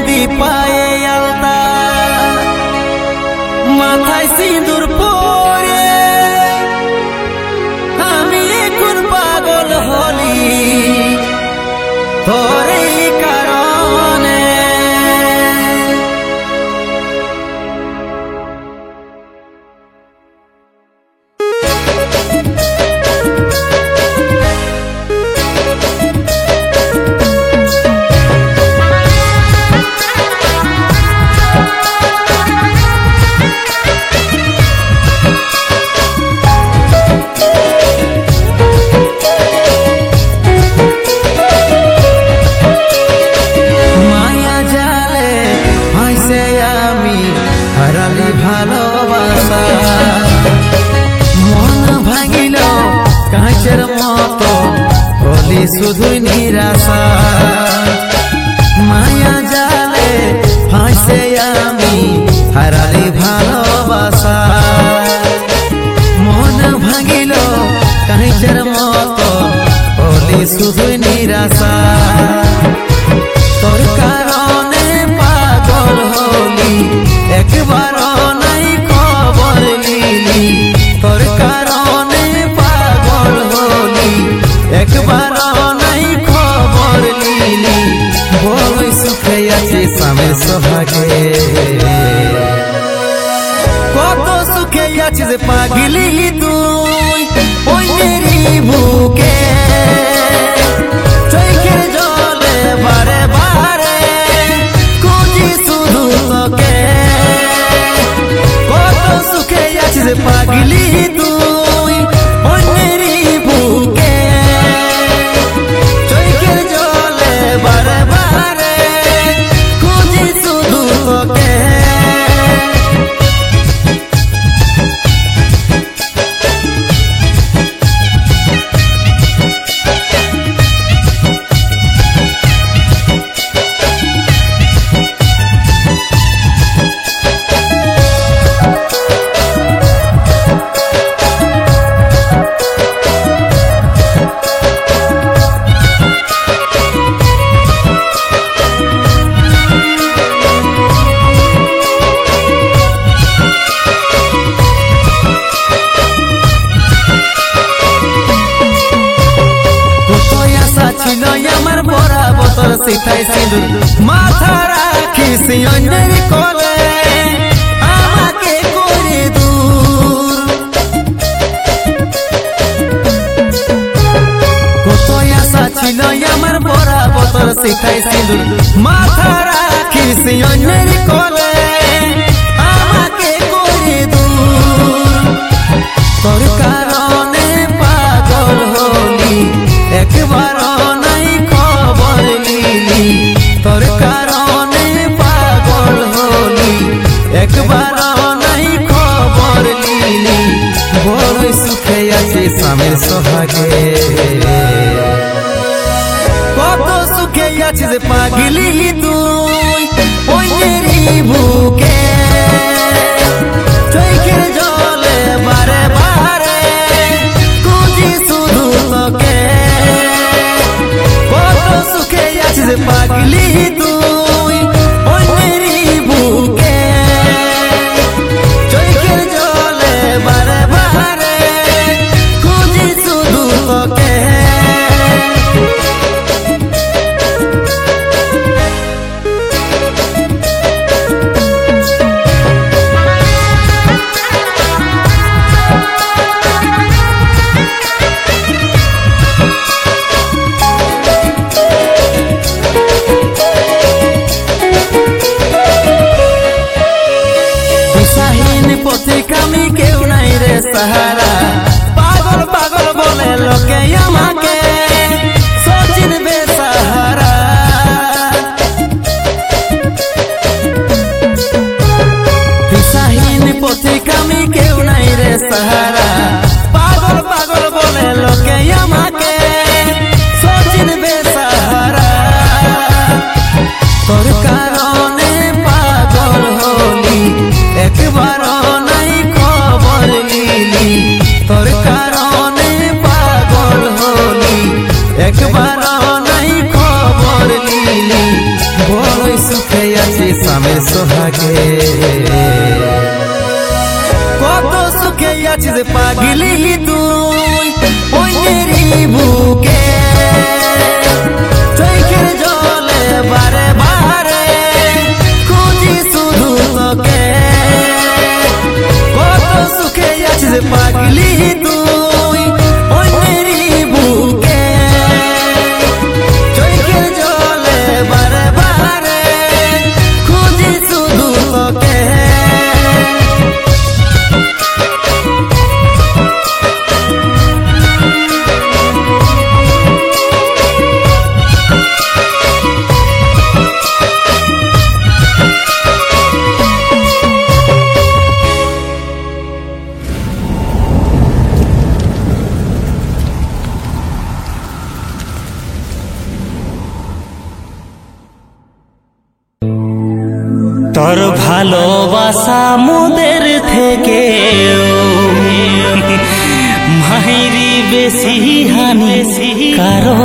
মেহেদি পায়ে আলতা মাথায় সিঁদুর পরে আমি এখন পাগল হলি তোর এই কারণে। ভালোবাসা মন ভাঙিল কাঁচের মতো হলি শুধুই নিরাশা মায়া জালে ফাঁসে আমি হারালি ভালোবাসা মন ভাঙিল কাঁচের মতো হলি শুধুই নিরাশা তোর কারণে পাগল হলি একবার নাই খবর নিলি তোর কারণে পাগল হলি একবার নাই খবর নিলি বড়ই সুখে আছি স্বামীর সোহাগে কত সুখে আছিস পাগলি তুই ওই মেরি বুকে চোখের জলে বারে বারে খুঁজি শুধু তোকে সুখে আছিস পাগলি তুই অন্যেরই বুকে চোখের জলে বারে বারে খুঁজি শুধু তোকে। ছিল আমার বড়া বোতল সিথাই সিঁদুর মাথা রাখিস অন্যের কোলে আমাকে করে দূর কত আশা ছিল আমার বড়া বোতল সিথাই সিঁদুর মাথা রাখিস অন্যের কোলে আমাকে করে দূর তোর কারণে পাগল হলি একবার নাই খবর নিলি তোর কারণে পাগল হলি একবার নাই খবর নিলি বড়ই সুখে আছি স্বামীর সোহাগে কত সুখে আছিস পাগলি তুই ওই মেরি বুকে চোখের জলে বারে বারে খুঁজি শুধু তোকে সুখে আছিস পাগলি তুই অন্যেরই বুকে চোখের জলে বারে বারে খুঁজি শুধু তোকে। আমি কেউ নাই রে সাহারা পাগল পাগল বলে লোকে আমাকে সচিন বেসাহারা দিশাহীন পথিক আমি কেউ নাই রে সাহারা পাগল পাগল বলে লোকে আমাকে সচিন বেসাহারা তোর কারণে পাগল হলি একবার নাই খবর নিলি তোর কারণে পাগল হলি একবার নাই খবর নিলি বড়ই সুখে স্বামীর সোহাগে কত সুখে আছিস পাগলি তুই ওইরি বুকে চোখের জলে বারে বারে খুঁজি শুধু তোকে কত সুখে আছিস পাগলি তুই ওইরি বুকে চোখের জলে বারে বারে খুঁজি শুধু তোকে তোর ভালোবাসা মোদের থেকে মাইরি বেশি হানি কারো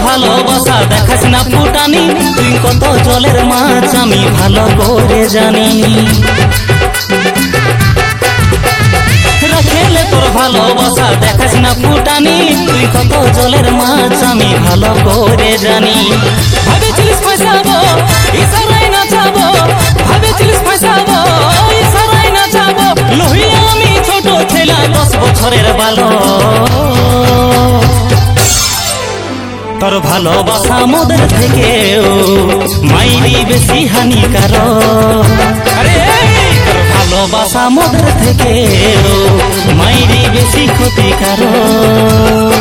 ভালোবাসা দেখাস না ফুটানি তুই কত জলের মাছ আমি ভালো করে জানি রাখেলে তোর ভালোবাসা দেখাস না ফুটানি তুই কত জলের মাছ আমি ভালো করে জানি ভাবেছিলিস পয়সাবো ইশারায় নাচাবো ভাবেছিলিস পয়সাবো ইশারায় নাচাবো লোহিয়া আমি ছোট ছেলে 10 বছরের বালক তোর ভালোবাসা মোদের থেকেও মাইরি বেশি হানিকারক আরে তোর ভালোবাসা মোদের থেকেও মাইরি বেশি ক্ষতিকারক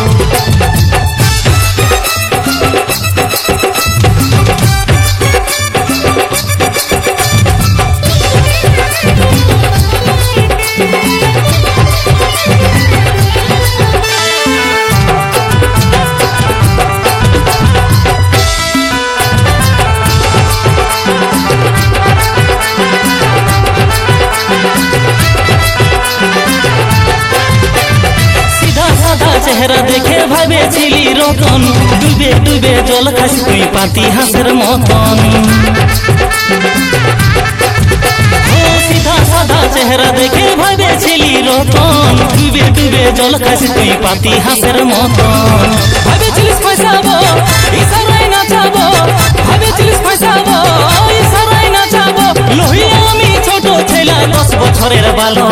চেহারা দেখে ভাবেছিলি রতন ডুবে ডুবে জল খাস তুই পাতি হাঁসের মতন সিধা সাদা চেহারা দেখে ভাবেছিলি রতন ডুবে ডুবে জল খাস তুই পাতি হাঁসের মতন ভাবেছিলিস পয়সাবো ইশারায় নাচাবো ভাবেছিলিস পয়সাবো ইশারায় নাচাবো লোহিয়া আমি ছোট ছেলে 10 বছরের বালক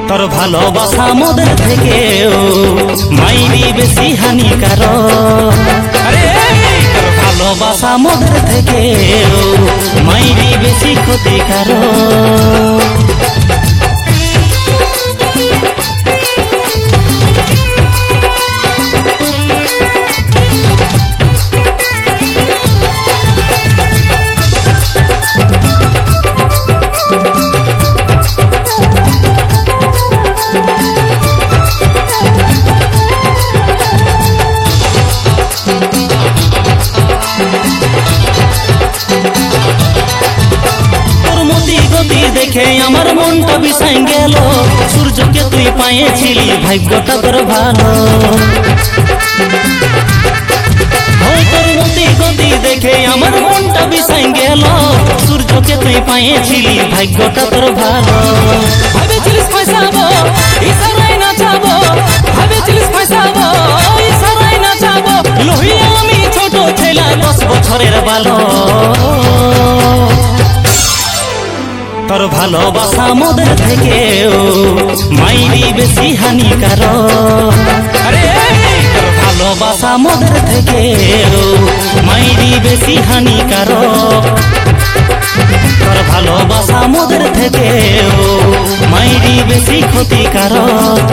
তোর ভালোবাসা মোদের থেকেও মাইরি বেশি হানিকারক আরে তোর ভালোবাসা মোদের থেকেও মাইরি বেশি ক্ষতিকারক দেখে আমার মনটা বিষাই গেল সূর্যকে তুই পাইছিলি ভাগ্যটা তোর ভালো তোর মতি গতি দেখে আমার মনটা বিষাই গেল সূর্যকে তুই পাইছিলি ভাগ্যটা তোর ভালো ভাবেছিলিস পয়সাবো ইশারায় নাচাবো ভাবেছিলিস পয়সাবো ইশারায় নাচাবো লোহিয়া আমি ছোট ছেলে 10 বছরের বালক তোর ভালোবাসা মোদের থেকেও মাইরি বেশি হানিকারক আরে তোর ভালোবাসা মোদের থেকেও মাইরি বেশি হানিকারক তোর ভালোবাসা মোদের থেকেও মাইরি বেশি ক্ষতিকারক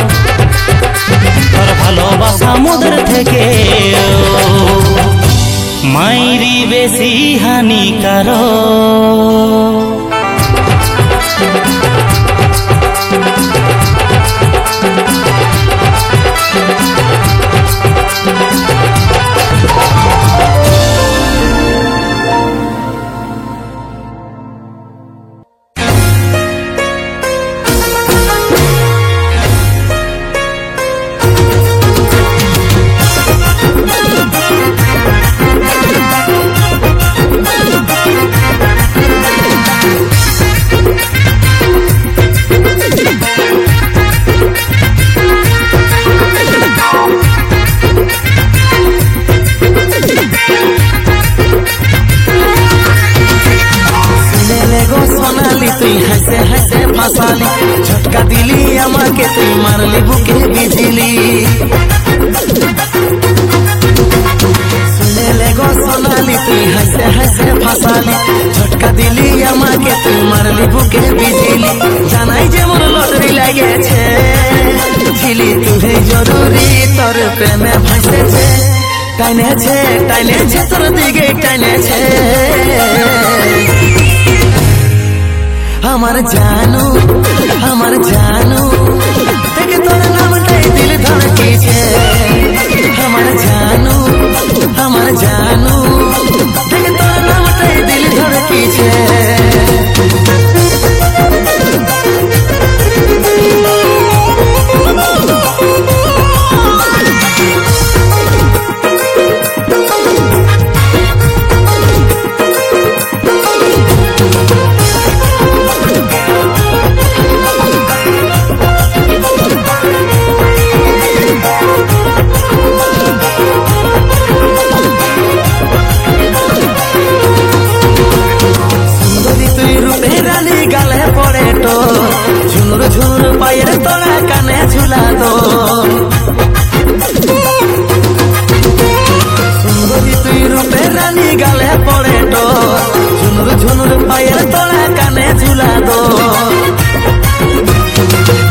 তোর ভালোবাসা মোদের থেকেও মাইরি বেশি হানিকারক। তুই হাসে হাসে ফাঁসালি, ঝটকা দিলি আমাকে তুই মারলি বুকে বিজিলি। শুনেলে গো সোনালি তুই হাসে হাসে ফাঁসালি, ঝটকা দিলি আমাকে তুই মারলি বুকে বিজিলি। জানাই যেমন লটারি লাগেছে, ছিলি তুই জরুরি তোর প্রেমে ভাসেছে। টাইনেছে টাইনেছে তোর দিকে টাইনেছে আমার জানু দেখে তোর নামটাই দিল ধড়কেছে। আমার জানু দেখে তোর নামটাই দিল ধড়কেছে। ঝুনুর ঝুনুর পায়ের তোলা কানে ঝুলা দো, সুন্দরী তুই রূপে রানী গালে পড়ে তো। ঝুনুর ঝুনুর পায়ের তোলা কানে ঝুলা দো।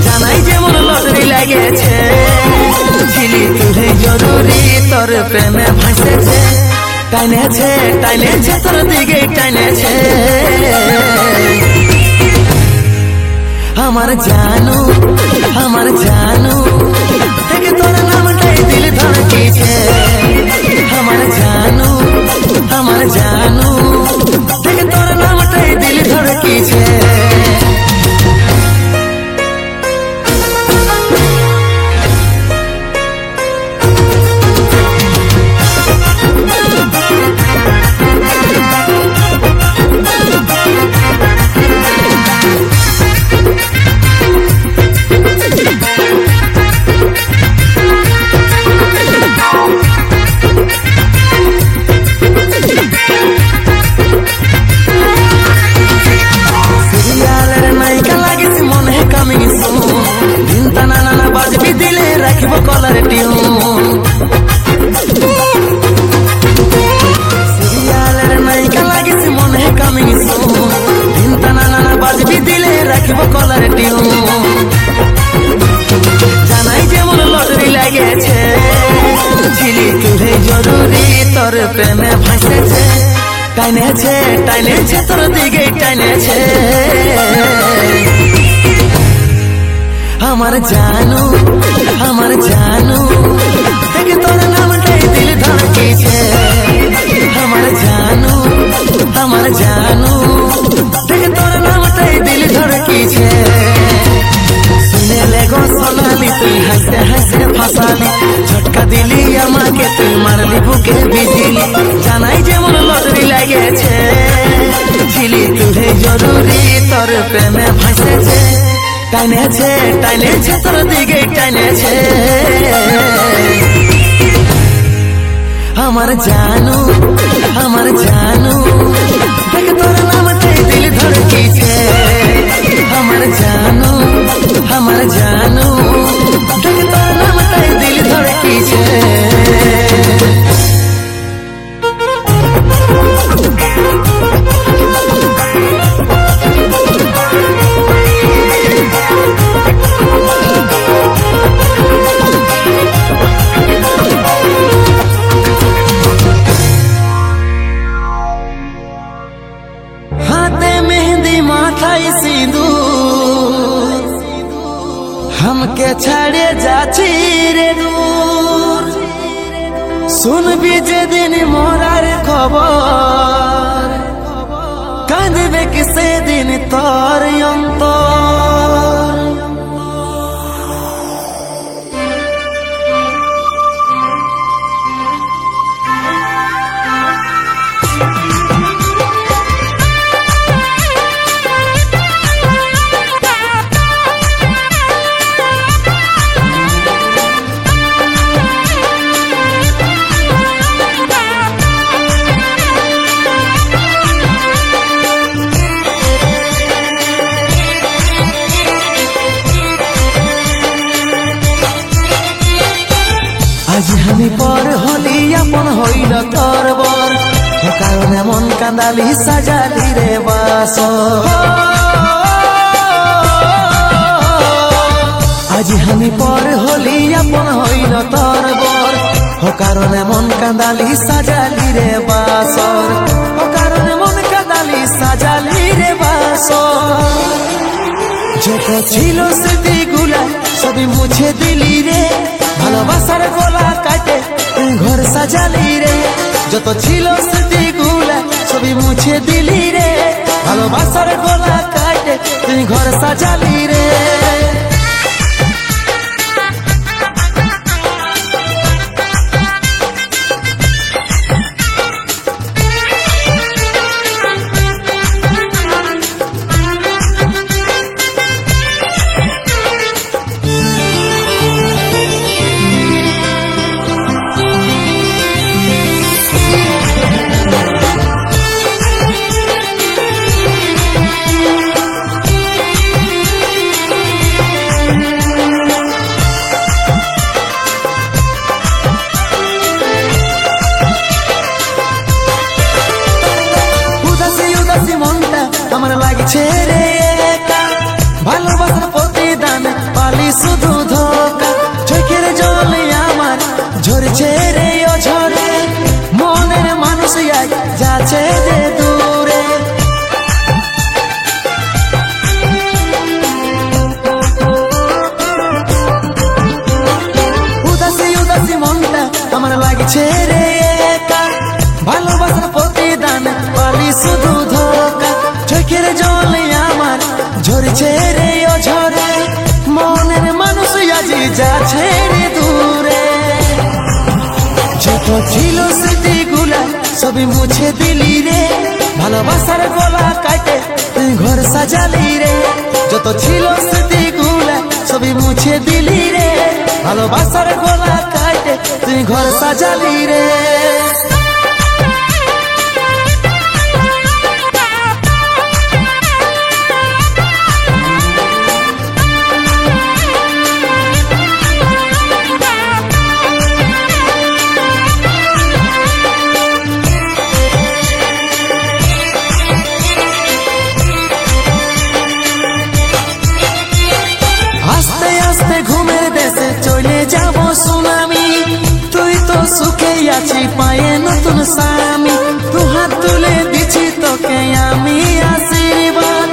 জানাই যেমন লটারি লাগেছে, ছিলি তুই জরুরি তোর প্রেমে ভাসেছে। টাইনেছে টাইনেছে তোর দিকে টাইনেছে আমার জানু দেখে তোর নামটাই দিল ধড়কেছে। আমার জানু দেখে তোর নামটাই দিল ধড়কেছে। কলার টিউন সিরিয়ালের নায়িকা লাগিস মনে কামিং সুন। দিনটা নানা বাজবি দিলে রাখিব কলার টিউন। জানাই যেমন লটারি লাগেছে, ছিলি তুই জরুরি তোর প্রেমে ভাসেছে। টাইনেছে টাইনেছে তোর দিকে টাইনেছে আমার জানু দেখে তোর নামটাই দিল ধড়কেছে। আমার জানু দেখে তোর নামটাই দিল ধড়কেছে। শুনেলে গো সোনালি তুই হাসে হাসে ফাঁসালি, ঝটকা দিলি আমাকে তুই মারলি বুকে বিজিলি। জানাই যেমন লটারি লাগেছে, ছিলি তুই জরুরি তোর প্রেমে ভাসেছে। টাইনেছে টাইনেছে তোর দিকে টাইনেছে আমার জানু দেখে তোর নামটাই দিল ধড়কেছে। আমার জানু দেখে তোর নামটাই দিল ধড়কেছে। শুনবি যেদিন মরার খবর, কাঁদবে কি সেদিন তোর অন্তর। আজ আমি পর হলি আপন হইল তোর বর, কারণে মন কান্দালি সাজালি রে বাস। আজ আমি পর হলি আপন হইল তোর বর, কারণে মন কান্দালি সাজালি রে বাস। কারণে মন কান্দালি সাজালি রে বাস। যত ছিল স্মৃতিগুলা সবই মুছে দিলি রে, ভালোবাসার গলা কাটে তুই ঘর সাজালি রে। যত ছিল স্মৃতিগুলা সবই মুছে দিলি রে, ভালোবাসার গলা কাটে তুই ঘর সাজালি রে। আমার লাগছে রে একা, ভালোবাসার প্রতিদান পালি শুধু ধোকা। চোখের জল আমার ঝরছে রে ও ঝরে, মনের মানুষ যাচ্ছে যে দূরে। উদাসী উদাসী মনটা আমার লাগছে রে একা, ভালোবাসার প্রতিদান পালি শুধু ধোকা। চোখের জল আমার ঝরছে রে ও ঝরে, মনের মানুষ আজি যাচ্ছে রে দূরে। যত ছিল স্মৃতিগুলা সবই মুছে দিলি রে, ভালোবাসার গলা কাটে তুই ঘর সাজালি রে। যত ছিল স্মৃতিগুলা সবই মুছে দিলি রে, ভালোবাসার গলা কাটে তুই ঘর সাজালি রে। আস্তে আস্তে ঘুমের দেশে চলে যাব সুনামি, তুই তো সুখে আছি পায়ে নতুন স্বামী। দু হাত তুলে দিছি তোকে আমি আশীর্বাদ,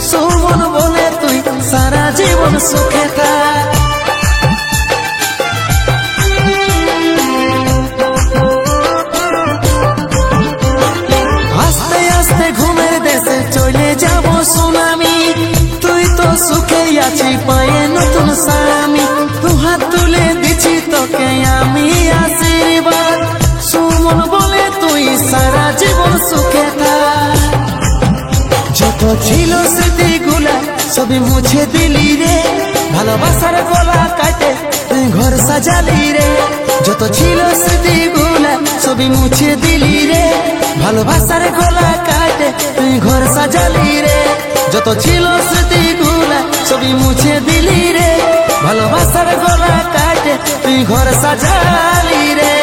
শোভন বলে তুই সারা জীবন সুখে থাক। আস্তে আস্তে ঘুমের দেশে চলে যাব সুনামি, তুই তো সুখে আছি পায়ে নতুন স্বামী। দু হাত তুলে দিছি তোকে আমি আশীর্বাদ, সুমন বলে তুই সারা জীবন সুখে থাক। যত ছিল স্মৃতিগুলা সবই মুছে দিলি রে, ভালোবাসার গলা কাটে তুই ঘর সাজালি রে। যত ছিল স্মৃতিগুলা সবই মুছে দিলি রে, ভালোবাসার গলা কাটে তুই ঘর সাজালি রে। যত ছিল স্মৃতিগুলা সবই মুছে দিলি রে, ভালোবাসার গলা কাটে তুই ঘর সাজালি রে।